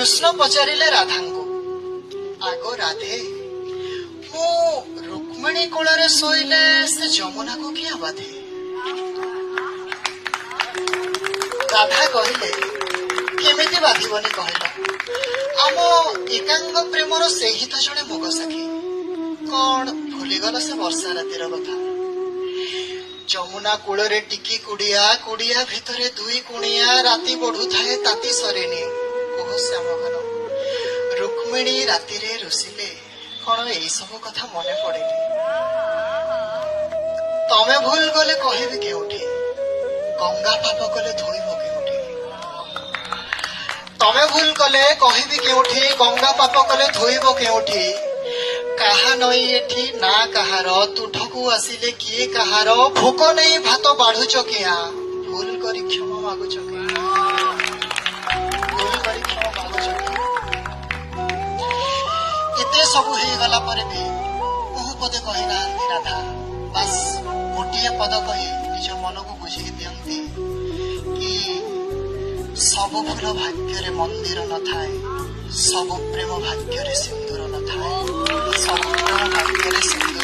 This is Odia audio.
कृष्ण पचारिले राधा को, आगो राधे मु रुक्मिणी कोଳରେ ଶୋଇଲେ ସେ ଯମୁନା को किया बाधे। राधा कहले केमिति बाधिबनी कहल, आम एकांग प्रेमर से ही तो जड़े मोग सखी, कौन भूलीगल से वर्षा रातिर कथा। ଯମୁନା କୂଳରେ ଟିକି କୁଡିଆ, କୁଡିଆ ଭିତରେ ଦୁଇ କୁଣିଆ, ରାତି ବଢୁଥାଏ ତାତି ସରେନି କୋହ ଶ୍ୟାମ ଘନ। ରୁକ୍ମିଣୀ ରାତିରେ ରୁଷିଲେ କଣ ଏଇ ସବୁ କଥା ମନେ ପଡେନି। ତମେ ଭୁଲ ଗଲେ କହିବି କେଉଁଠି, ଗଙ୍ଗା ପାପ କଲେ ଧୋଇବ କେଉଁଠି। ତମେ ଭୁଲ କଲେ କହିବି କେଉଁଠି, ଗଙ୍ଗା ପାପ କଲେ ଧୋଇବ କେଉଁଠି। କାହା ନଈ ଏଠି ନା କାହାର, ତୁଠକୁ ଆସିଲେ କିଏ କାହାର। ଭୋକ ନେଇ ଭାତ ବାଢୁଛ କିଆ, ଭୁଲ କରି କ୍ଷମା ମାଗୁଛ କିଆ, ଭୁଲ କରି କ୍ଷମା ମାଗୁଛ କିଆ। ଏତେ ସବୁ ହେଇଗଲା ପରେ ବି ବହୁ ପଦେ କହିନାହାନ୍ତି ରାଧା, ବାସ୍ ଗୋଟିଏ ପଦ କହି ନିଜ ମନକୁ ବୁଝେଇ ଦିଅନ୍ତି କି ସବୁ ଫୁଲ ଭାଗ୍ୟରେ ମନ୍ଦିର ନଥାଏ, ସବୁ ପ୍ରେମ ଭାଗ୍ୟରେ ସିନ୍ଦୁର ନଥାଏ, ସବୁ ପ୍ରେମ ଭାଗ୍ୟରେ ସିନ୍ଦୁର